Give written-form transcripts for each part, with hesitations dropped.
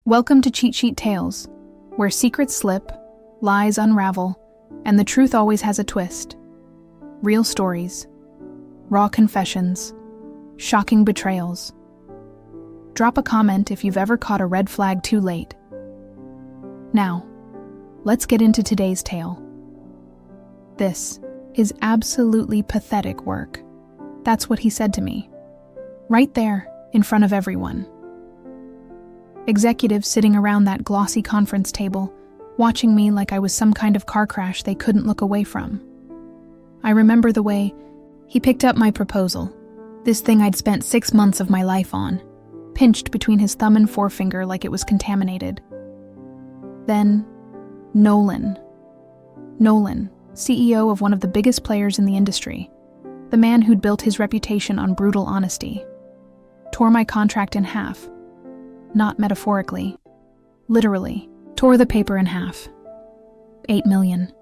Welcome to Cheat Sheet Tales, where secrets slip, lies unravel, and the truth always has a twist. Real stories, raw confessions, shocking betrayals. Drop a comment if you've ever caught a red flag too late. Now, let's get into today's tale. This is absolutely pathetic work. That's what he said to me. Right there, in front of everyone. Executives sitting around that glossy conference table, watching me like I was some kind of car crash they couldn't look away from. I remember the way he picked up my proposal, this thing I'd spent 6 months of my life on, pinched between his thumb and forefinger like it was contaminated. Then, Nolan, CEO of one of the biggest players in the industry, the man who'd built his reputation on brutal honesty, tore my contract in half. Not metaphorically. Literally. Tore the paper in half. 8 million.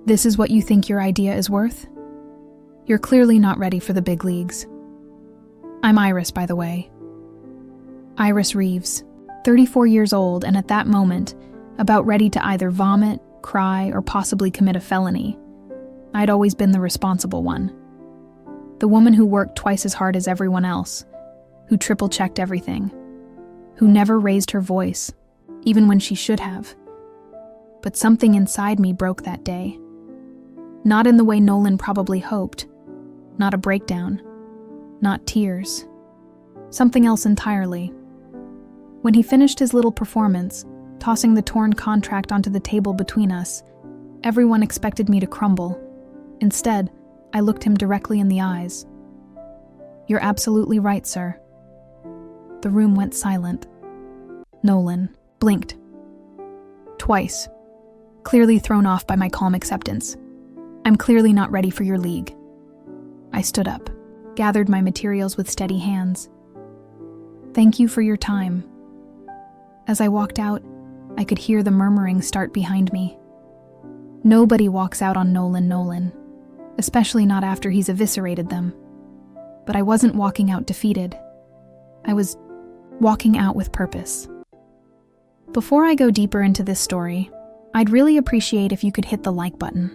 This is what you think your idea is worth? You're clearly not ready for the big leagues. I'm Iris, by the way. Iris Reeves, 34 years old, and at that moment, about ready to either vomit, cry, or possibly commit a felony. I'd always been the responsible one. The woman who worked twice as hard as everyone else, who triple-checked everything, who never raised her voice, even when she should have. But something inside me broke that day. Not in the way Nolan probably hoped. Not a breakdown. Not tears. Something else entirely. When he finished his little performance, tossing the torn contract onto the table between us, everyone expected me to crumble. Instead, I looked him directly in the eyes. "You're absolutely right, sir." The room went silent. Nolan blinked. Twice. Clearly thrown off by my calm acceptance. "I'm clearly not ready for your league." I stood up, gathered my materials with steady hands. "Thank you for your time." As I walked out, I could hear the murmuring start behind me. Nobody walks out on Nolan, especially not after he's eviscerated them. But I wasn't walking out defeated. I was walking out with purpose. Before I go deeper into this story, I'd really appreciate if you could hit the like button.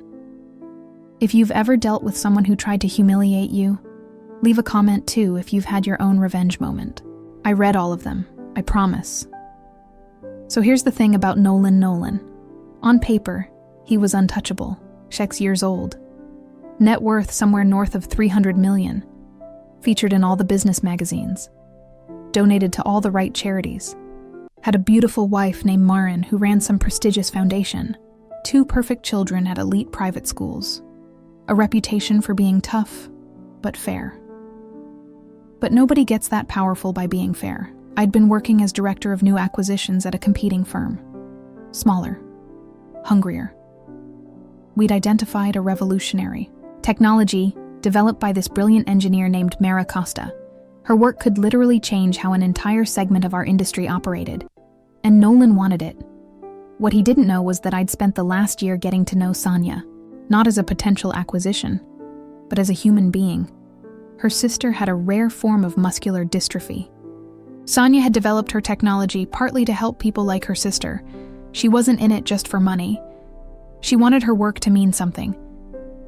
If you've ever dealt with someone who tried to humiliate you, leave a comment too if you've had your own revenge moment. I read all of them, I promise. So here's the thing about Nolan. On paper, he was untouchable, checks years old. Net worth somewhere north of 300 million. Featured in all the business magazines. Donated to all the right charities. Had a beautiful wife named Marin who ran some prestigious foundation. 2 perfect children at elite private schools. A reputation for being tough, but fair. But nobody gets that powerful by being fair. I'd been working as director of new acquisitions at a competing firm. Smaller. Hungrier. We'd identified a revolutionary technology developed by this brilliant engineer named Mara Costa. Her work could literally change how an entire segment of our industry operated. And Nolan wanted it. What he didn't know was that I'd spent the last year getting to know Sonia, not as a potential acquisition, but as a human being. Her sister had a rare form of muscular dystrophy. Sonia had developed her technology partly to help people like her sister. She wasn't in it just for money. She wanted her work to mean something.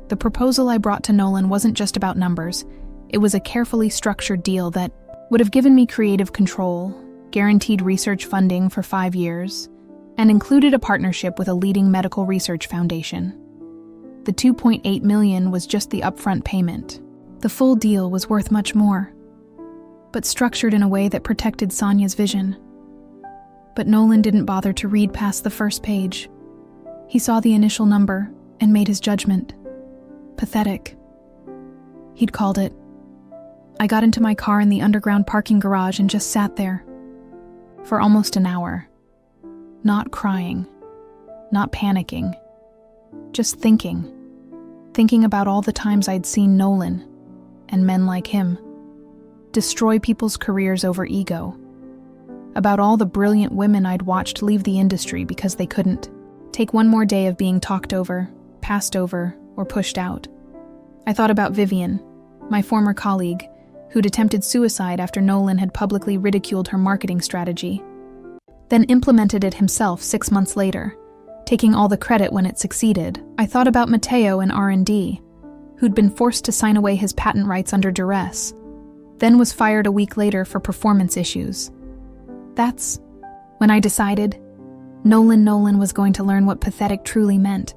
The proposal I brought to Nolan wasn't just about numbers. It was a carefully structured deal that would have given me creative control, guaranteed research funding for 5 years, and included a partnership with a leading medical research foundation. The 2.8 million was just the upfront payment. The full deal was worth much more, but structured in a way that protected Sonia's vision. But Nolan didn't bother to read past the first page. He saw the initial number and made his judgment. Pathetic. He'd called it. I got into my car in the underground parking garage and just sat there. For almost an hour. Not crying. Not panicking. Just thinking. Thinking about all the times I'd seen Nolan, and men like him, destroy people's careers over ego. About all the brilliant women I'd watched leave the industry because they couldn't take one more day of being talked over, passed over, or pushed out. I thought about Vivian, my former colleague, who'd attempted suicide after Nolan had publicly ridiculed her marketing strategy. then implemented it himself 6 months later, taking all the credit when it succeeded. I thought about Matteo in R&D, who'd been forced to sign away his patent rights under duress, then was fired a week later for performance issues. That's when I decided Nolan was going to learn what pathetic truly meant.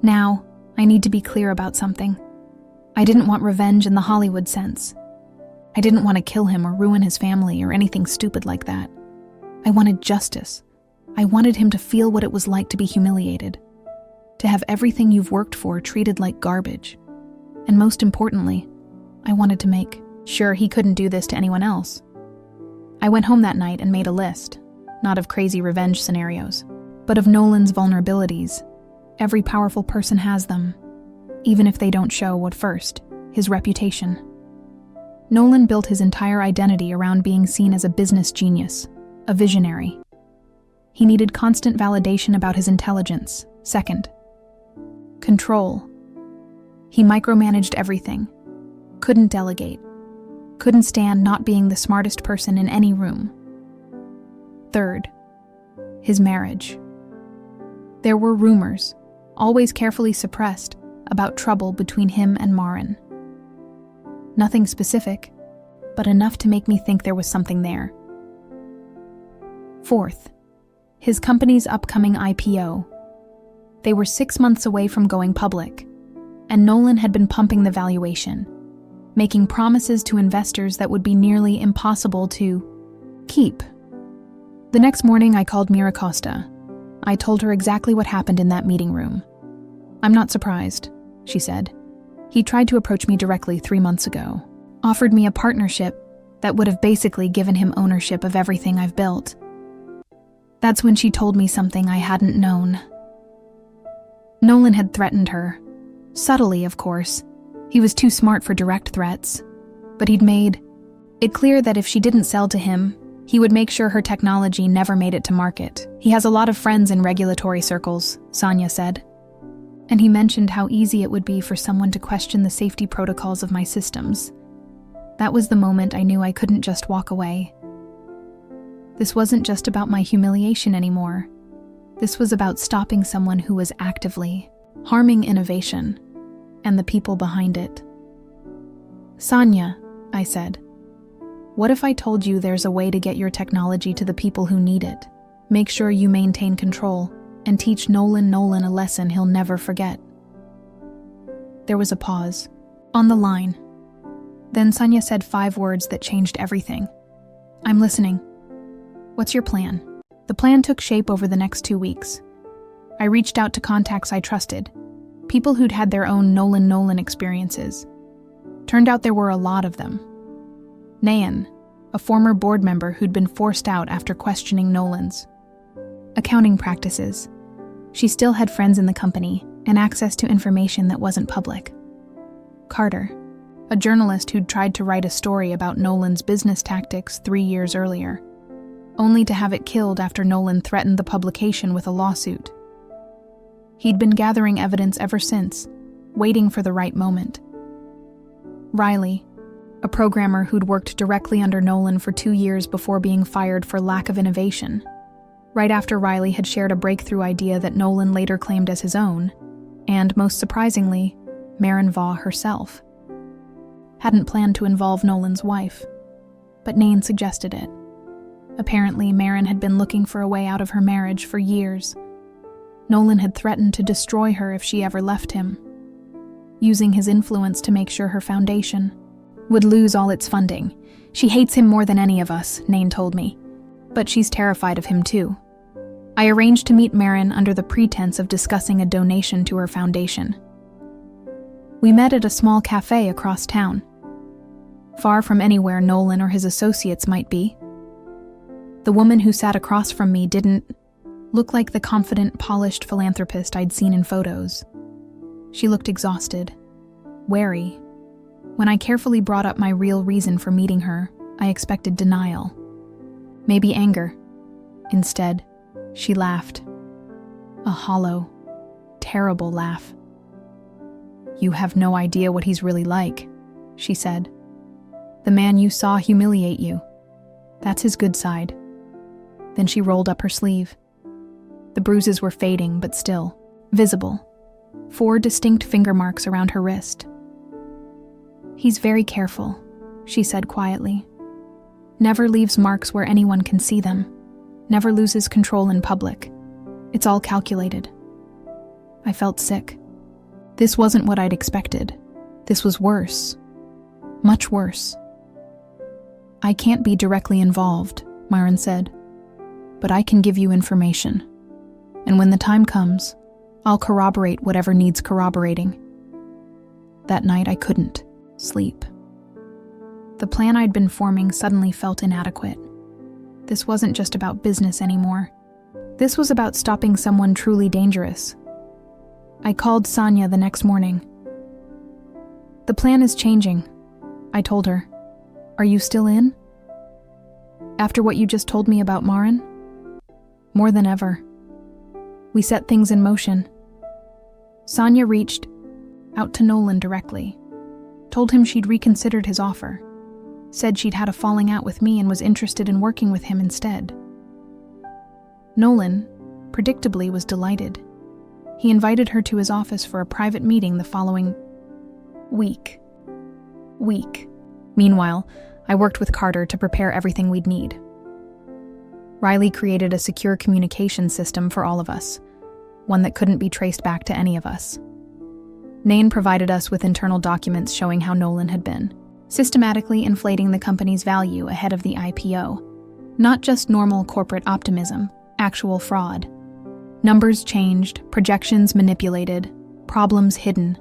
Now, I need to be clear about something. I didn't want revenge in the Hollywood sense. I didn't want to kill him or ruin his family or anything stupid like that. I wanted justice. I wanted him to feel what it was like to be humiliated, to have everything you've worked for treated like garbage. And most importantly, I wanted to make sure he couldn't do this to anyone else. I went home that night and made a list, not of crazy revenge scenarios, but of Nolan's vulnerabilities. Every powerful person has them, even if they don't show at first, his reputation. Nolan built his entire identity around being seen as a business genius, a visionary. He needed constant validation about his intelligence. Second, control. He micromanaged everything, couldn't delegate, couldn't stand not being the smartest person in any room. Third, his marriage. There were rumors, always carefully suppressed, about trouble between him and Maren. Nothing specific, but enough to make me think there was something there. Fourth, his company's upcoming IPO. They were 6 months away from going public, and Nolan had been pumping the valuation, making promises to investors that would be nearly impossible to keep. The next morning, I called Mira Costa. I told her exactly what happened in that meeting room. "I'm not surprised," she said. "He tried to approach me directly 3 months ago, offered me a partnership that would have basically given him ownership of everything I've built." That's when she told me something I hadn't known. Nolan had threatened her. Subtly, of course. He was too smart for direct threats. But he'd made it clear that if she didn't sell to him, he would make sure her technology never made it to market. "He has a lot of friends in regulatory circles," Sonia said. And he mentioned how easy it would be for someone to question the safety protocols of my systems. That was the moment I knew I couldn't just walk away. This wasn't just about my humiliation anymore. This was about stopping someone who was actively harming innovation and the people behind it. "Sonia," I said, "what if I told you there's a way to get your technology to the people who need it? Make sure you maintain control and teach Nolan a lesson he'll never forget." There was a pause. On the line. Then Sonia said 5 words that changed everything. "I'm listening. What's your plan?" The plan took shape over the next 2 weeks. I reached out to contacts I trusted, people who'd had their own Nolan experiences. Turned out there were a lot of them. Nayan, a former board member who'd been forced out after questioning Nolan's accounting practices. She still had friends in the company and access to information that wasn't public. Carter, a journalist who'd tried to write a story about Nolan's business tactics 3 years earlier, only to have it killed after Nolan threatened the publication with a lawsuit. He'd been gathering evidence ever since, waiting for the right moment. Riley, a programmer who'd worked directly under Nolan for 2 years before being fired for lack of innovation. Right after Riley had shared a breakthrough idea that Nolan later claimed as his own, and most surprisingly, Maren Vaugh herself. Hadn't planned to involve Nolan's wife, but Nain suggested it. Apparently, Maren had been looking for a way out of her marriage for years. Nolan had threatened to destroy her if she ever left him, using his influence to make sure her foundation would lose all its funding. "She hates him more than any of us," Nain told me, "but she's terrified of him too." I arranged to meet Maren under the pretense of discussing a donation to her foundation. We met at a small cafe across town, far from anywhere Nolan or his associates might be. The woman who sat across from me didn't look like the confident, polished philanthropist I'd seen in photos. She looked exhausted, wary. When I carefully brought up my real reason for meeting her, I expected denial. Maybe anger. Instead, she laughed. A hollow, terrible laugh. "You have no idea what he's really like," she said. "The man you saw humiliate you. That's his good side. Then she rolled up her sleeve. The bruises were fading, but still visible. 4 distinct finger marks around her wrist. "He's very careful," she said quietly. "Never leaves marks where anyone can see them. Never loses control in public. It's all calculated." I felt sick. This wasn't what I'd expected. This was worse. Much worse. "I can't be directly involved," Myron said, "but I can give you information. And when the time comes, I'll corroborate whatever needs corroborating." That night I couldn't sleep. The plan I'd been forming suddenly felt inadequate. This wasn't just about business anymore. This was about stopping someone truly dangerous. I called Sonia the next morning. "The plan is changing," I told her. "Are you still in? After what you just told me about Marin?" "More than ever." We set things in motion. Sonia reached out to Nolan directly, told him she'd reconsidered his offer, said she'd had a falling out with me and was interested in working with him instead. Nolan, predictably, was delighted. He invited her to his office for a private meeting the following week. Meanwhile, I worked with Carter to prepare everything we'd need. Riley created a secure communication system for all of us, one that couldn't be traced back to any of us. Nain provided us with internal documents showing how Nolan had been systematically inflating the company's value ahead of the IPO. Not just normal corporate optimism, actual fraud. Numbers changed, projections manipulated, problems hidden.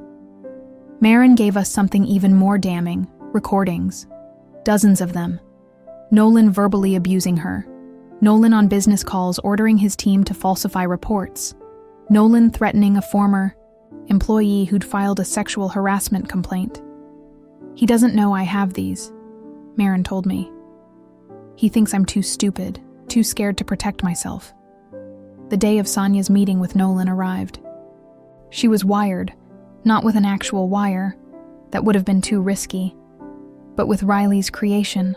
Marin gave us something even more damning, recordings. Dozens of them. Nolan verbally abusing her. Nolan on business calls ordering his team to falsify reports. Nolan threatening a former employee who'd filed a sexual harassment complaint. "He doesn't know I have these," Marin told me. "He thinks I'm too stupid, too scared to protect myself." The day of Sonia's meeting with Nolan arrived. She was wired, not with an actual wire, that would have been too risky, but with Riley's creation,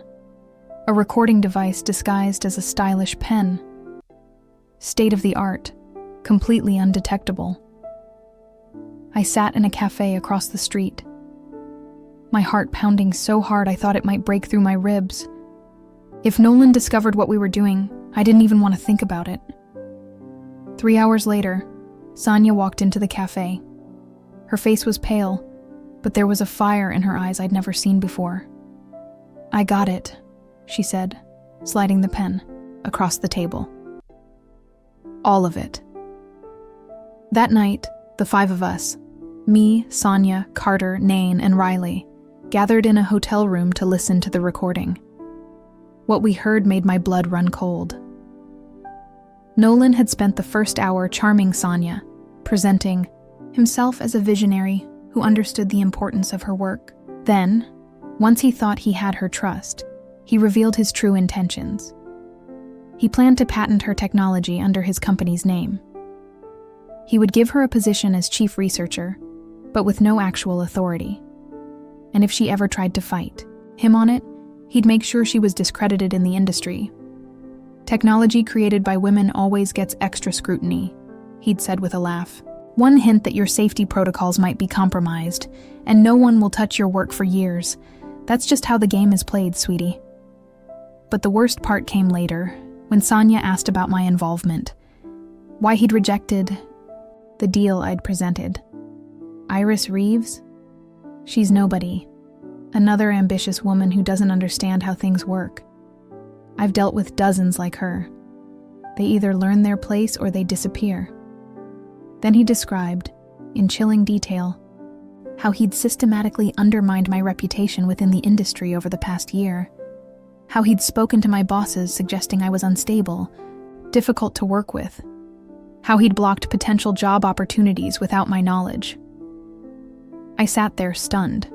a recording device disguised as a stylish pen. State of the art, completely undetectable. I sat in a cafe across the street, my heart pounding so hard I thought it might break through my ribs. If Nolan discovered what we were doing, I didn't even want to think about it. 3 hours later, Sonia walked into the cafe. Her face was pale, but there was a fire in her eyes I'd never seen before. "I got it," she said, sliding the pen across the table. "All of it." That night, the 5 of us, me, Sonia, Carter, Nain, and Riley, gathered in a hotel room to listen to the recording. What we heard made my blood run cold. Nolan had spent the first hour charming Sonia, presenting himself as a visionary who understood the importance of her work. Then, once he thought he had her trust, he revealed his true intentions. He planned to patent her technology under his company's name. He would give her a position as chief researcher, but with no actual authority. And if she ever tried to fight him on it, he'd make sure she was discredited in the industry. "Technology created by women always gets extra scrutiny," he'd said with a laugh. "One hint that your safety protocols might be compromised, and no one will touch your work for years. That's just how the game is played, sweetie." But the worst part came later, when Sonia asked about my involvement, why he'd rejected the deal I'd presented. Iris Reeves? She's nobody. Another ambitious woman who doesn't understand how things work. I've dealt with dozens like her. They either learn their place or they disappear. Then he described, in chilling detail, how he'd systematically undermined my reputation within the industry over the past year. How he'd spoken to my bosses suggesting I was unstable, difficult to work with. How he'd blocked potential job opportunities without my knowledge. I sat there stunned.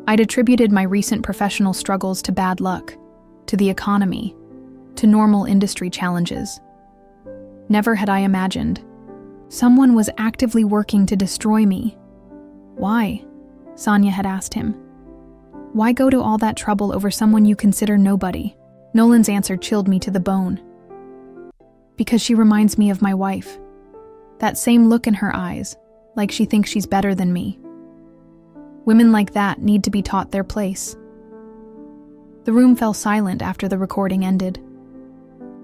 I'd attributed my recent professional struggles to bad luck, to the economy, to normal industry challenges. Never had I imagined someone was actively working to destroy me. "Why?" Sonia had asked him. "Why go to all that trouble over someone you consider nobody?" Nolan's answer chilled me to the bone. Because she reminds me of my wife. That same look in her eyes, like she thinks she's better than me. Women like that need to be taught their place. The room fell silent after the recording ended.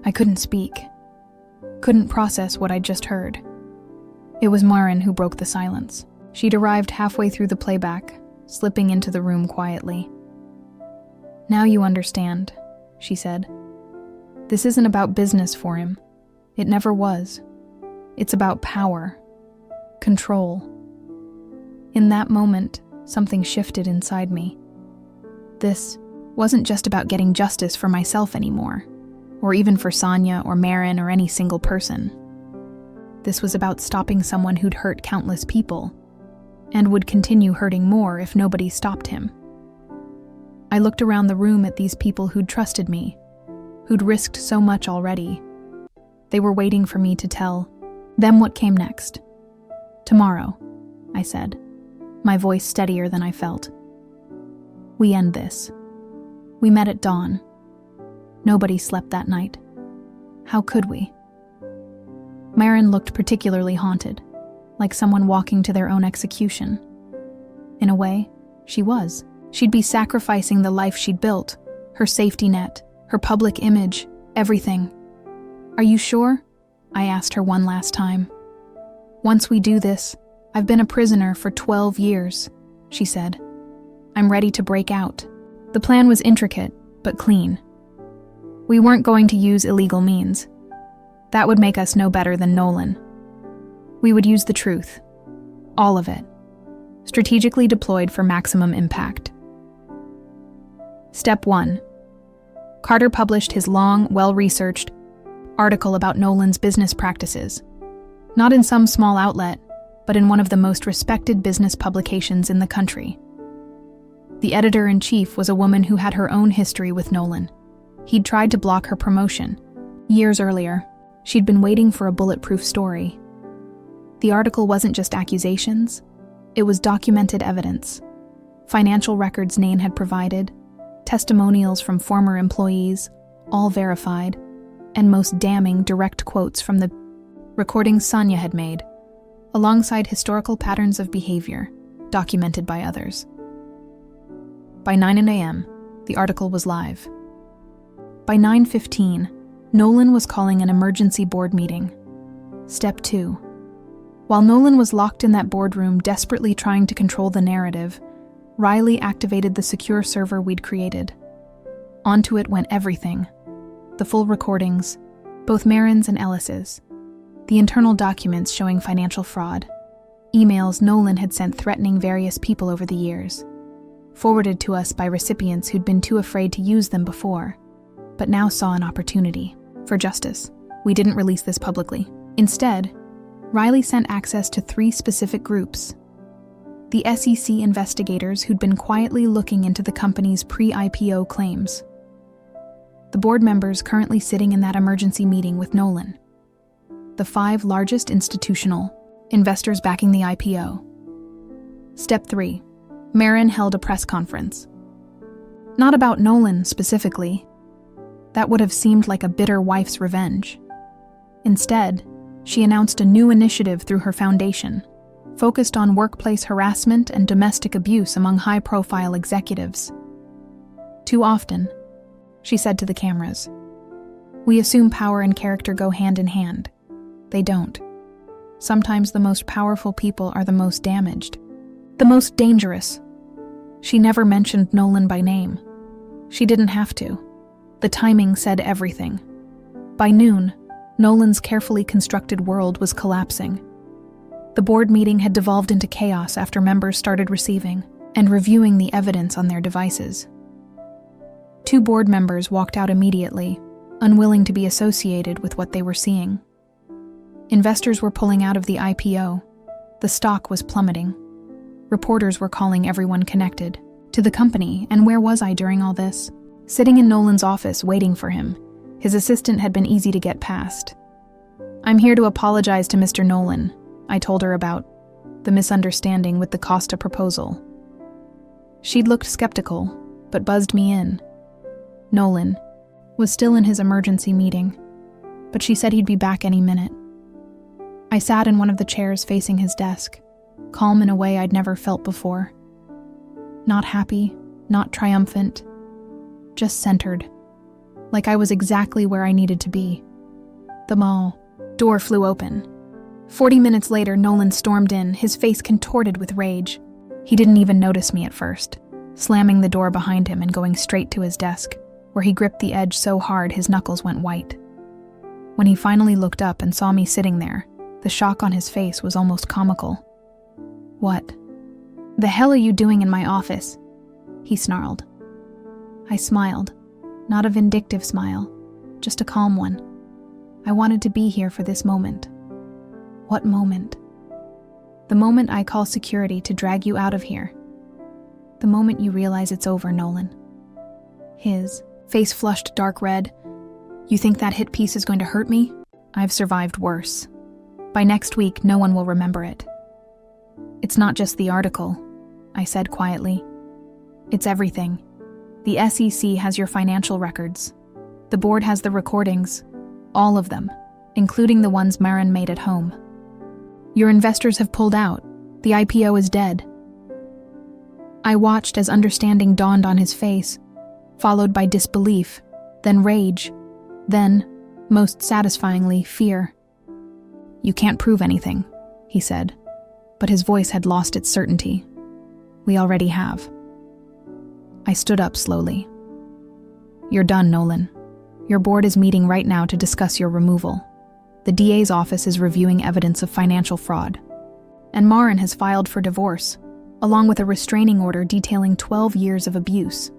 I couldn't speak. Couldn't process what I'd just heard. It was Maren who broke the silence. She'd arrived halfway through the playback, slipping into the room quietly. "Now you understand," she said. "This isn't about business for him. It never was. It's about power. Control." In that moment, something shifted inside me. This wasn't just about getting justice for myself anymore, or even for Sonia or Maren or any single person. This was about stopping someone who'd hurt countless people, and would continue hurting more if nobody stopped him. I looked around the room at these people who'd trusted me, who'd risked so much already. They were waiting for me to tell them what came next. "Tomorrow," I said, my voice steadier than I felt. "We end this. We met at dawn. Nobody slept that night. How could we?" Maren looked particularly haunted, like someone walking to their own execution. In a way, she was. She'd be sacrificing the life she'd built, her safety net, her public image, everything. "Are you sure?" I asked her one last time. "Once we do this, I've been a prisoner for 12 years, she said. "I'm ready to break out." The plan was intricate, but clean. We weren't going to use illegal means. That would make us no better than Nolan. We would use the truth. All of it. Strategically deployed for maximum impact. Step 1. Carter published his long, well-researched article about Nolan's business practices. Not in some small outlet, but in one of the most respected business publications in the country. The editor-in-chief was a woman who had her own history with Nolan. He'd tried to block her promotion. Years earlier, she'd been waiting for a bulletproof story. The article wasn't just accusations, it was documented evidence. Financial records Nain had provided, testimonials from former employees, all verified, and most damning direct quotes from the recordings Sonia had made, alongside historical patterns of behavior, documented by others. By 9 a.m., the article was live. By 9:15, Nolan was calling an emergency board meeting. Step 2. While Nolan was locked in that boardroom desperately trying to control the narrative, Riley activated the secure server we'd created. Onto it went everything. The full recordings, both Maren's and Ellis's. The internal documents showing financial fraud. Emails Nolan had sent threatening various people over the years. Forwarded to us by recipients who'd been too afraid to use them before, but now saw an opportunity for justice. We didn't release this publicly. Instead, Riley sent access to 3 specific groups. The SEC investigators who'd been quietly looking into the company's pre-IPO claims. The board members currently sitting in that emergency meeting with Nolan. The 5 largest institutional investors backing the IPO. Step 3. Maren held a press conference. Not about Nolan specifically. That would have seemed like a bitter wife's revenge. Instead, she announced a new initiative through her foundation, focused on workplace harassment and domestic abuse among high-profile executives. "Too often," she said to the cameras, "we assume power and character go hand in hand. They don't. Sometimes the most powerful people are the most damaged, the most dangerous." She never mentioned Nolan by name. She didn't have to. The timing said everything. By noon, Nolan's carefully constructed world was collapsing. The board meeting had devolved into chaos after members started receiving and reviewing the evidence on their devices. 2 board members walked out immediately, unwilling to be associated with what they were seeing. Investors were pulling out of the IPO. The stock was plummeting. Reporters were calling everyone connected to the company, and where was I during all this? Sitting in Nolan's office waiting for him. His assistant had been easy to get past. "I'm here to apologize to Mr. Nolan," I told her about the misunderstanding with the Costa proposal. She'd looked skeptical, but buzzed me in. Nolan was still in his emergency meeting. but she said he'd be back any minute. I sat in one of the chairs facing his desk, calm in a way I'd never felt before. Not happy, not triumphant, just centered, like I was exactly where I needed to be. The mall door flew open. 40 minutes later, Nolan stormed in, his face contorted with rage. He didn't even notice me at first, slamming the door behind him and going straight to his desk, where he gripped the edge so hard his knuckles went white. When he finally looked up and saw me sitting there, the shock on his face was almost comical. "What the hell are you doing in my office?" he snarled. I smiled, not a vindictive smile, just a calm one. I wanted to be here for this moment. What moment? The moment I call security to drag you out of here. The moment you realize it's over, Nolan. His face flushed dark red. "You think that hit piece is going to hurt me? I've survived worse. By next week, no one will remember it." "It's not just the article," I said quietly. "It's everything. The SEC has your financial records. The board has the recordings. All of them, including the ones Marin made at home. Your investors have pulled out. The IPO is dead." I watched as understanding dawned on his face, followed by disbelief, then rage, then, most satisfyingly, fear. "You can't prove anything," he said, but his voice had lost its certainty. "We already have." I stood up slowly. "You're done, Nolan. Your board is meeting right now to discuss your removal. The DA's office is reviewing evidence of financial fraud. And Marin has filed for divorce, along with a restraining order detailing 12 years of abuse."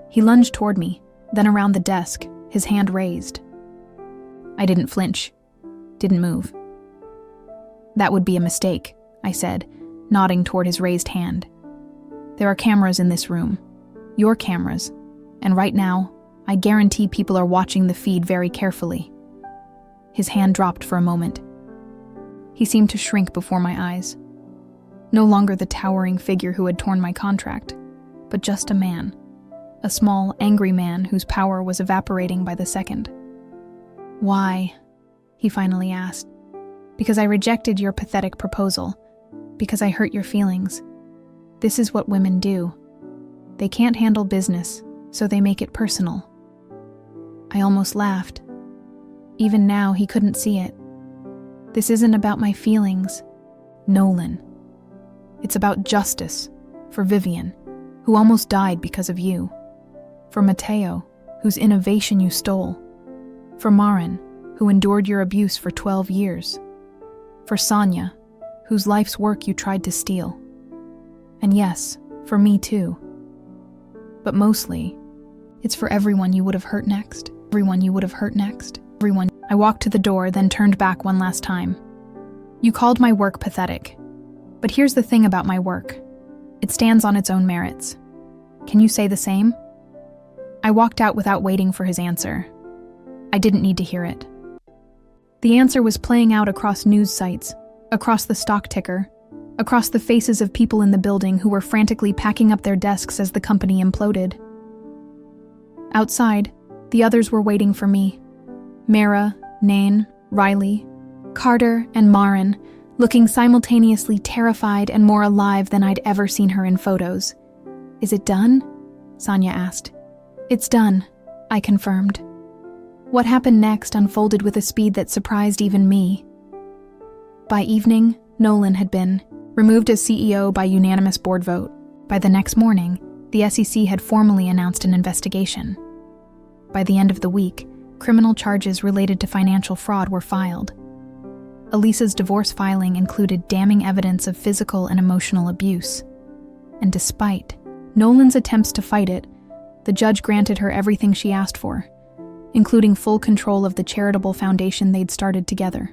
He lunged toward me, then around the desk, his hand raised. I didn't flinch, didn't move. "That would be a mistake," I said, nodding toward his raised hand. "There are cameras in this room, your cameras, and right now, I guarantee people are watching the feed very carefully." His hand dropped for a moment. He seemed to shrink before my eyes. No longer the towering figure who had torn my contract, but just a man. A small, angry man whose power was evaporating by the second. "Why?" he finally asked. "Because I rejected your pathetic proposal. Because I hurt your feelings. This is what women do. They can't handle business, so they make it personal." I almost laughed. Even now, he couldn't see it. "This isn't about my feelings, Nolan. It's about justice for Vivian, who almost died because of you. For Matteo, whose innovation you stole. For Marin, who endured your abuse for 12 years. For Sonia, whose life's work you tried to steal. And yes, for me too. But mostly, it's for everyone you would have hurt next. Everyone you would have hurt next. Everyone." I walked to the door, then turned back one last time. "You called my work pathetic. But here's the thing about my work. It stands on its own merits. Can you say the same?" I walked out without waiting for his answer. I didn't need to hear it. The answer was playing out across news sites, across the stock ticker, across the faces of people in the building who were frantically packing up their desks as the company imploded. Outside, the others were waiting for me. Mara, Nain, Riley, Carter, and Marin, looking simultaneously terrified and more alive than I'd ever seen her in photos. "Is it done?" Sonia asked. "It's done," I confirmed. What happened next unfolded with a speed that surprised even me. By evening, Nolan had been removed as CEO by unanimous board vote. By the next morning, the SEC had formally announced an investigation. By the end of the week, criminal charges related to financial fraud were filed. Elisa's divorce filing included damning evidence of physical and emotional abuse. And despite Nolan's attempts to fight it, the judge granted her everything she asked for, including full control of the charitable foundation they'd started together.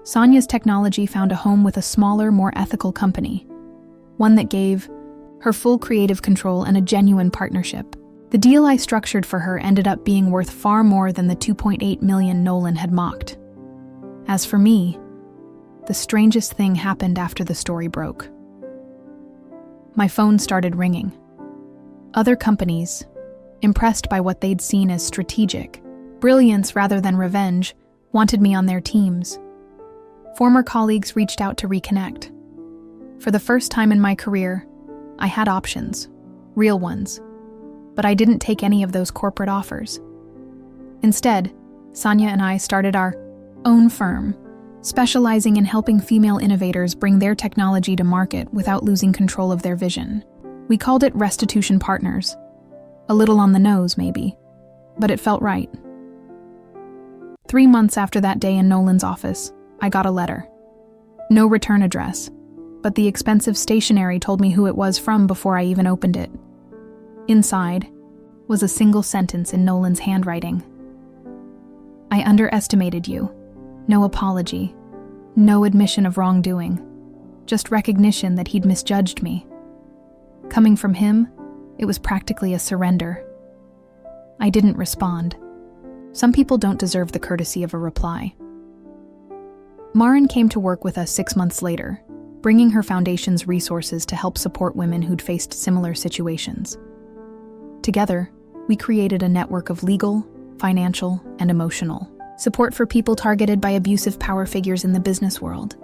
Sonia's technology found a home with a smaller, more ethical company, one that gave her full creative control and a genuine partnership. The deal I structured for her ended up being worth far more than the $2.8 million Nolan had mocked. As for me, the strangest thing happened after the story broke. My phone started ringing. Other companies, impressed by what they'd seen as strategic, brilliance rather than revenge, wanted me on their teams. Former colleagues reached out to reconnect. For the first time in my career, I had options, real ones, but I didn't take any of those corporate offers. Instead, Sonia and I started our own firm, specializing in helping female innovators bring their technology to market without losing control of their vision. We called it Restitution Partners. A little on the nose, maybe, but it felt right. 3 months after that day in Nolan's office, I got a letter. No return address, but the expensive stationery told me who it was from before I even opened it. Inside was a single sentence in Nolan's handwriting. I underestimated you. No apology. No admission of wrongdoing. Just recognition that he'd misjudged me. Coming from him, it was practically a surrender. I didn't respond. Some people don't deserve the courtesy of a reply. Maren came to work with us 6 months later, bringing her foundation's resources to help support women who'd faced similar situations. Together, we created a network of legal, financial, and emotional support for people targeted by abusive power figures in the business world.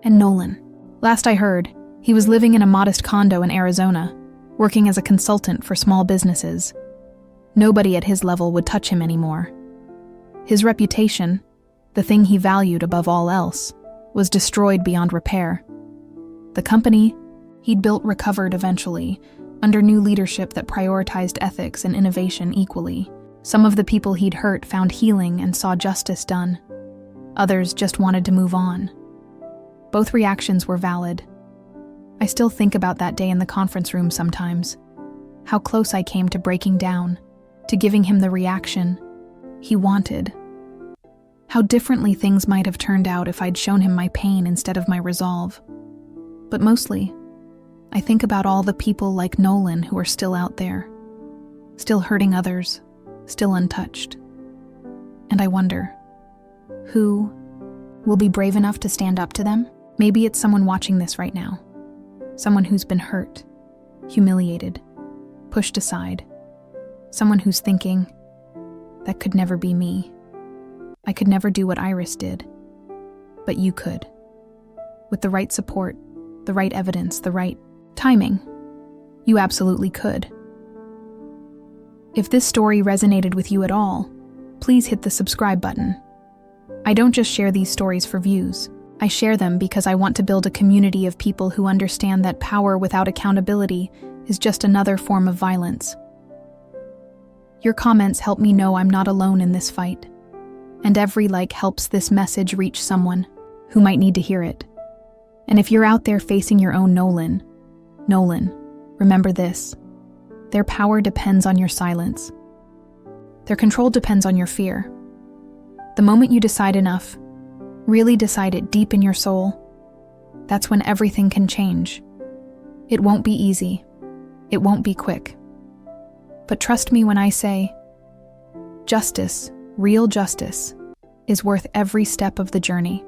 And Nolan. Last I heard, he was living in a modest condo in Arizona, working as a consultant for small businesses. Nobody at his level would touch him anymore. His reputation, the thing he valued above all else, was destroyed beyond repair. The company he'd built recovered eventually, under new leadership that prioritized ethics and innovation equally. Some of the people he'd hurt found healing and saw justice done. Others just wanted to move on. Both reactions were valid. I still think about that day in the conference room sometimes. How close I came to breaking down, to giving him the reaction he wanted. How differently things might have turned out if I'd shown him my pain instead of my resolve. But mostly, I think about all the people like Nolan who are still out there, still hurting others, still untouched. And I wonder, who will be brave enough to stand up to them? Maybe it's someone watching this right now. Someone who's been hurt, humiliated, pushed aside. Someone who's thinking, that could never be me. I could never do what Iris did. But you could. With the right support, the right evidence, the right timing, you absolutely could. If this story resonated with you at all, please hit the subscribe button. I don't just share these stories for views. I share them because I want to build a community of people who understand that power without accountability is just another form of violence. Your comments help me know I'm not alone in this fight, and every like helps this message reach someone who might need to hear it. And if you're out there facing your own Nolan, remember this. Their power depends on your silence. Their control depends on your fear. The moment you decide enough, really decide it deep in your soul, that's when everything can change. It won't be easy. It won't be quick. But trust me when I say, justice, real justice, is worth every step of the journey.